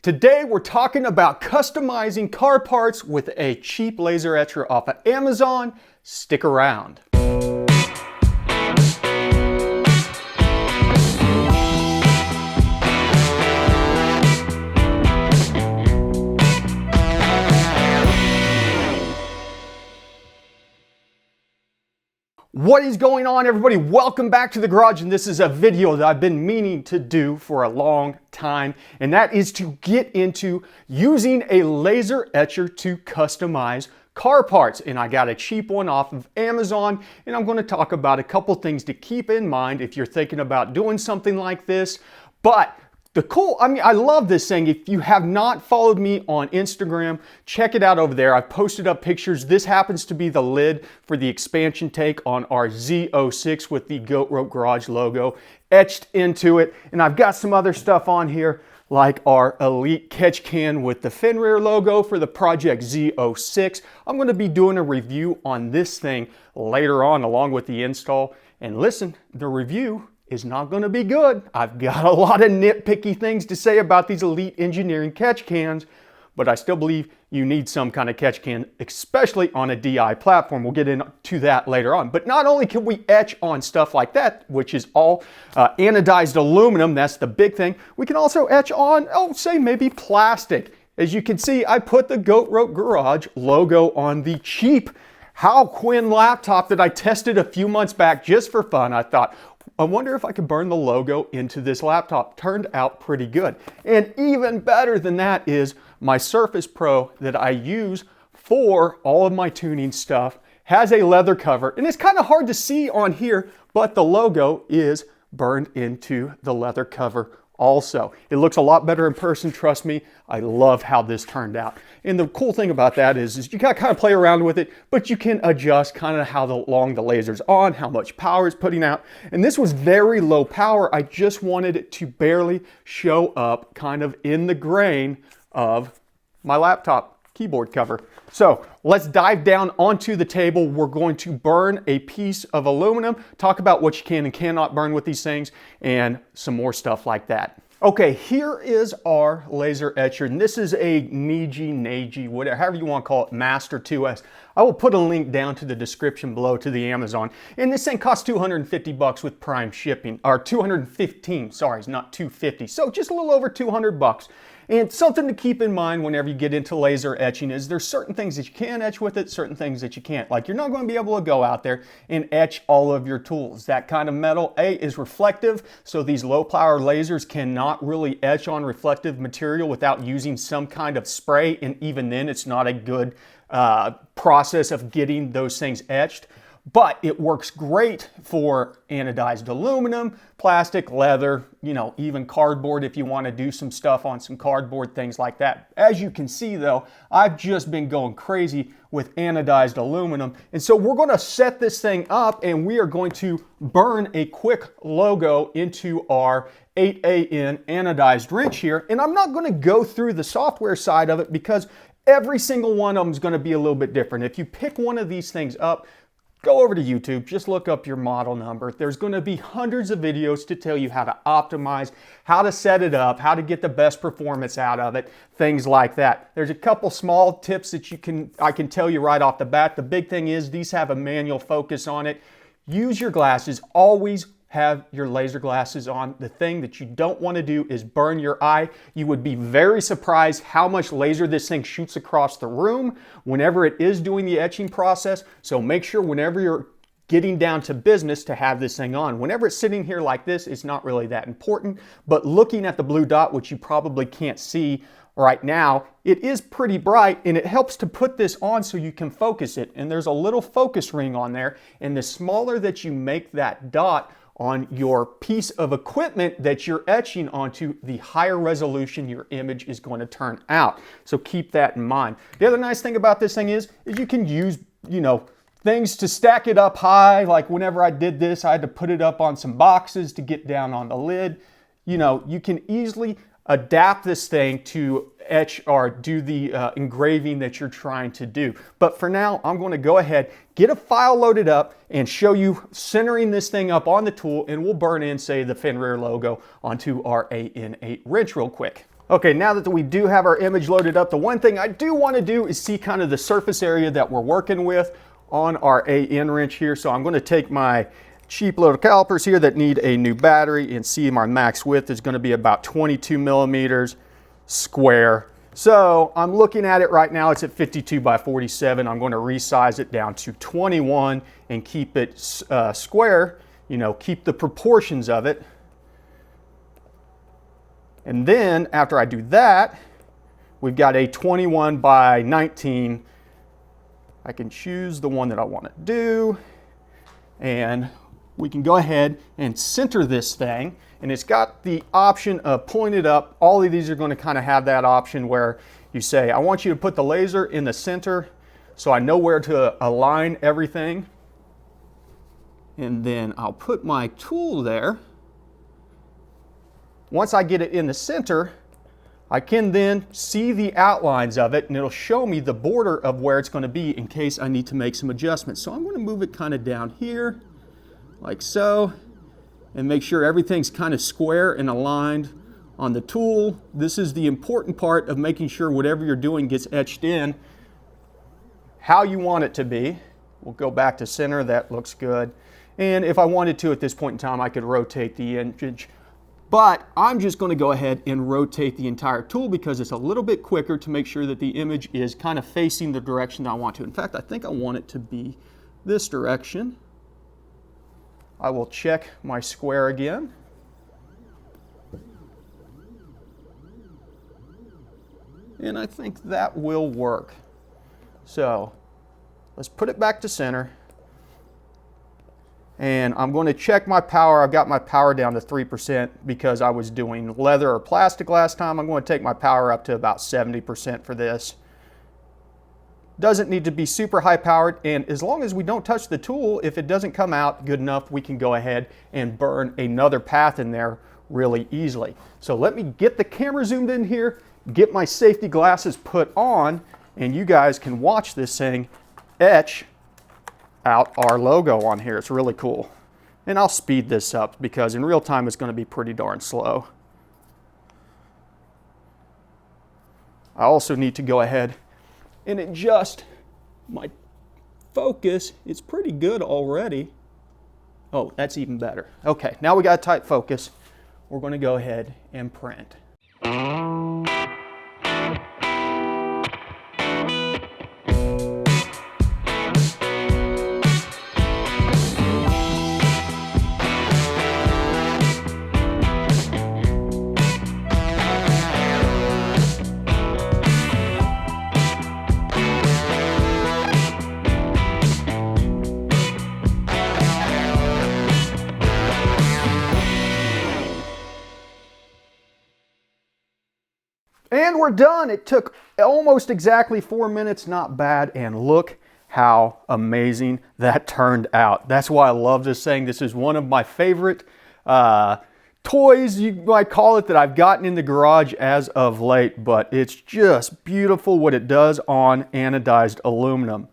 Today we're talking about customizing car parts with a cheap laser etcher off of Amazon. Stick around. What is going on, everybody? Welcome back to the garage, and this is a video that I've been meaning to do for a long time, and that is to get into using a laser etcher to customize car parts. And I got a cheap one off of Amazon, and I'm going to talk about a couple things to keep in mind if you're thinking about doing something like this. But I love this thing. If you have not followed me on Instagram, check it out over there. I've posted up pictures. This happens to be the lid for the expansion tank on our Z06 with the Goat Rope Garage logo etched into it. And I've got some other stuff on here like our Elite Catch Can with the Fenrir logo for the Project Z06. I'm going to be doing a review on this thing later on along with the install. And listen, the review is not going to be good. I've got a lot of nitpicky things to say about these Elite Engineering catch cans, but I still believe you need some kind of catch can, especially on a DI platform. We'll get into that later on. But not only can we etch on stuff like that, which is all anodized aluminum, that's the big thing, we can also etch on, say maybe plastic. As you can see, I put the Goat Rope Garage logo on the cheap Hal Quinn laptop that I tested a few months back just for fun. I thought, I wonder if I could burn the logo into this laptop. Turned out pretty good. And even better than that is my Surface Pro that I use for all of my tuning stuff has a leather cover. And it's kind of hard to see on here, but the logo is burned into the leather cover also. It looks a lot better in person, trust me. I love how this turned out. And the cool thing about that is you gotta kind of play around with it, but you can adjust kind of how long the laser's on, how much power it's putting out. And this was very low power. I just wanted it to barely show up kind of in the grain of my laptop keyboard cover. So let's dive down onto the table. We're going to burn a piece of aluminum, talk about what you can and cannot burn with these things, and some more stuff like that. Okay, here is our laser etcher, and this is a Niji, whatever, however you want to call it, Master 2S. I will put a link down to the description below to the Amazon, and this thing costs $250 with Prime shipping, or 215, sorry, it's not 250, so just a little over 200 bucks. And something to keep in mind whenever you get into laser etching is there's certain things that you can etch with it, certain things that you can't. Like you're not going to be able to go out there and etch all of your tools. That kind of metal, is reflective, so these low power lasers cannot really etch on reflective material without using some kind of spray, and even then it's not a good process of getting those things etched. But it works great for anodized aluminum, plastic, leather, even cardboard if you want to do some stuff on some cardboard, things like that. As you can see though, I've just been going crazy with anodized aluminum. And so we're going to set this thing up and we are going to burn a quick logo into our 8AN anodized wrench here. And I'm not going to go through the software side of it because every single one of them is going to be a little bit different. If you pick one of these things up, go over to YouTube, just look up your model number. There's going to be hundreds of videos to tell you how to optimize, how to set it up, how to get the best performance out of it, things like that. There's a couple small tips that I can tell you right off the bat. The big thing is these have a manual focus on it. Use your glasses, always have your laser glasses on. The thing that you don't want to do is burn your eye. You would be very surprised how much laser this thing shoots across the room whenever it is doing the etching process. So make sure whenever you're getting down to business to have this thing on. Whenever it's sitting here like this, it's not really that important, but looking at the blue dot, which you probably can't see right now, it is pretty bright and it helps to put this on so you can focus it. And there's a little focus ring on there, and the smaller that you make that dot on your piece of equipment that you're etching onto, the higher resolution your image is going to turn out. So keep that in mind. The other nice thing about this thing is you can use, things to stack it up high. Like whenever I did this, I had to put it up on some boxes to get down on the lid. You can easily adapt this thing to etch or do the engraving that you're trying to do. But for now, I'm going to go ahead, get a file loaded up and show you centering this thing up on the tool, and we'll burn in, say, the Fenrir logo onto our AN8 wrench real quick. Okay, now that we do have our image loaded up, the one thing I do want to do is see kind of the surface area that we're working with on our AN wrench here. So I'm going to take my cheap little calipers here that need a new battery and see my max width is going to be about 22 millimeters square. So I'm looking at it right now, it's at 52 by 47. I'm going to resize it down to 21 and keep it square, you know, keep the proportions of it. And then after I do that, we've got a 21 by 19. I can choose the one that I want to do, and we can go ahead and center this thing. And it's got the option of pulling it up. All of these are going to kind of have that option where you say, I want you to put the laser in the center so I know where to align everything. And then I'll put my tool there. Once I get it in the center, I can then see the outlines of it, and it'll show me the border of where it's going to be in case I need to make some adjustments. So I'm going to move it kind of down here, like so, and make sure everything's kind of square and aligned on the tool. This is the important part of making sure whatever you're doing gets etched in how you want it to be. We'll go back to center, that looks good. And if I wanted to at this point in time, I could rotate the image. But I'm just going to go ahead and rotate the entire tool because it's a little bit quicker to make sure that the image is kind of facing the direction I want to. In fact, I think I want it to be this direction. I will check my square again. And I think that will work. So let's put it back to center. And I'm going to check my power. I've got my power down to 3% because I was doing leather or plastic last time. I'm going to take my power up to about 70% for this. Doesn't need to be super high powered, and as long as we don't touch the tool, if it doesn't come out good enough, we can go ahead and burn another path in there really easily. So let me get the camera zoomed in here, get my safety glasses put on, and you guys can watch this thing etch out our logo on here. It's really cool. And I'll speed this up because in real time it's going to be pretty darn slow. I also need to go ahead and adjust my focus. It's pretty good already. Oh, that's even better. Okay, now we got tight focus. We're going to go ahead and print. And we're done. It took almost exactly 4 minutes, not bad. And look how amazing that turned out. That's why I love this thing. This is one of my favorite toys, you might call it, that I've gotten in the garage as of late, but it's just beautiful what it does on anodized aluminum.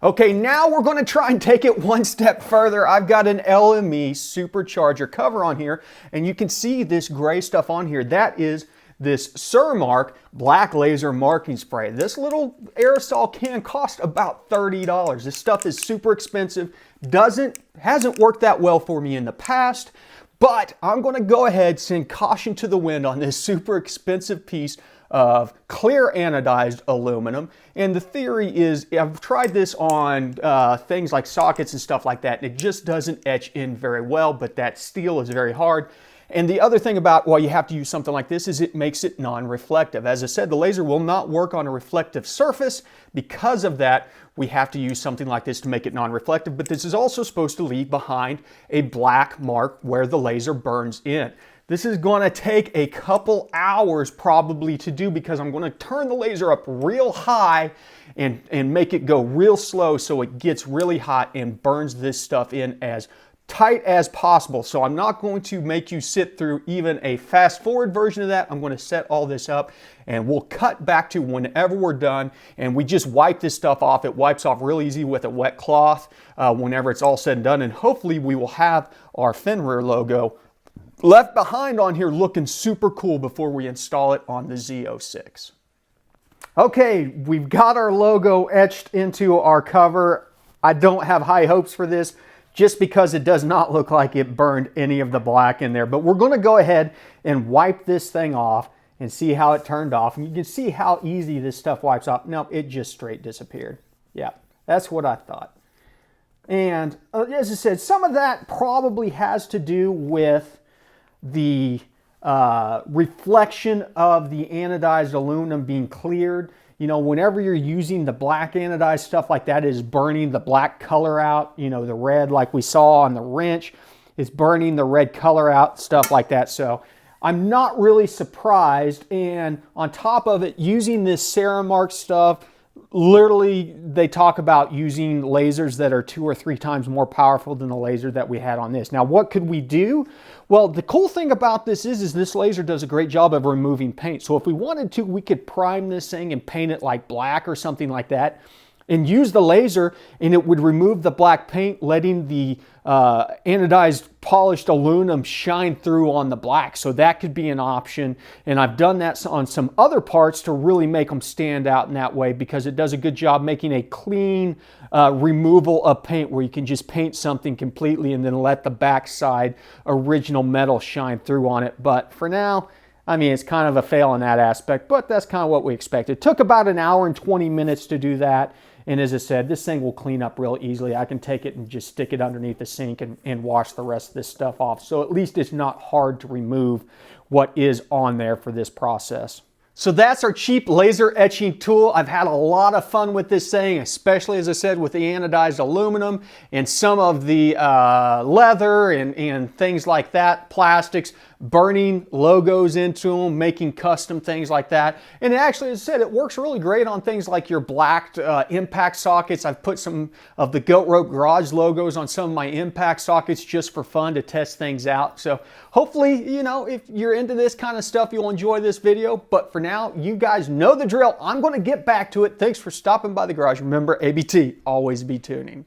Okay, now we're going to try and take it one step further. I've got an LME supercharger cover on here, and you can see this gray stuff on here. That is this Surmark black laser marking spray. This little aerosol can cost about $30. This stuff is super expensive. Hasn't worked that well for me in the past, but I'm going to go ahead, send caution to the wind on this super expensive piece of clear anodized aluminum. And the theory is, I've tried this on things like sockets and stuff like that, and it just doesn't etch in very well, but that steel is very hard. And the other thing about why you have to use something like this is it makes it non-reflective. As I said, the laser will not work on a reflective surface. Because of that, we have to use something like this to make it non-reflective, but this is also supposed to leave behind a black mark where the laser burns in. This is going to take a couple hours probably to do because I'm going to turn the laser up real high and make it go real slow so it gets really hot and burns this stuff in as tight as possible. So I'm not going to make you sit through even a fast forward version of that. I'm going to set all this up and we'll cut back to whenever we're done, and we just wipe this stuff off. It wipes off real easy with a wet cloth whenever it's all said and done, and hopefully we will have our Fenrir logo left behind on here looking super cool before we install it on the Z06. Okay, we've got our logo etched into our cover. I don't have high hopes for this just because it does not look like it burned any of the black in there. But we're going to go ahead and wipe this thing off and see how it turned off. And you can see how easy this stuff wipes off. No, it just straight disappeared. Yeah, that's what I thought. And as I said, some of that probably has to do with the reflection of the anodized aluminum being cleared. You know, whenever you're using the black anodized stuff like that, it is burning the black color out. You know, the red like we saw on the wrench is burning the red color out, stuff like that. So I'm not really surprised. And on top of it, using this Ceramark stuff, literally they talk about using lasers that are 2 or 3 times more powerful than the laser that we had on this. Now, what could we do? Well, the cool thing about this is this laser does a great job of removing paint. So if we wanted to, we could prime this thing and paint it like black or something like that and use the laser, and it would remove the black paint, letting the anodized polished aluminum shine through on the black. So that could be an option. And I've done that on some other parts to really make them stand out in that way, because it does a good job making a clean removal of paint, where you can just paint something completely and then let the backside original metal shine through on it. But for now, I mean, it's kind of a fail in that aspect, but that's kind of what we expected. It took about an hour and 20 minutes to do that. And as I said, this thing will clean up real easily. I can take it and just stick it underneath the sink and wash the rest of this stuff off. So at least it's not hard to remove what is on there for this process. So that's our cheap laser etching tool. I've had a lot of fun with this thing, especially, as I said, with the anodized aluminum and some of the leather and things like that, plastics, burning logos into them, making custom things like that. And actually, as I said, it works really great on things like your blacked impact sockets. I've put some of the Goat Rope Garage logos on some of my impact sockets just for fun to test things out. So hopefully, you know, if you're into this kind of stuff, you'll enjoy this video. But for now, you guys know the drill. I'm going to get back to it. Thanks for stopping by the garage. Remember, ABT, always be tuning.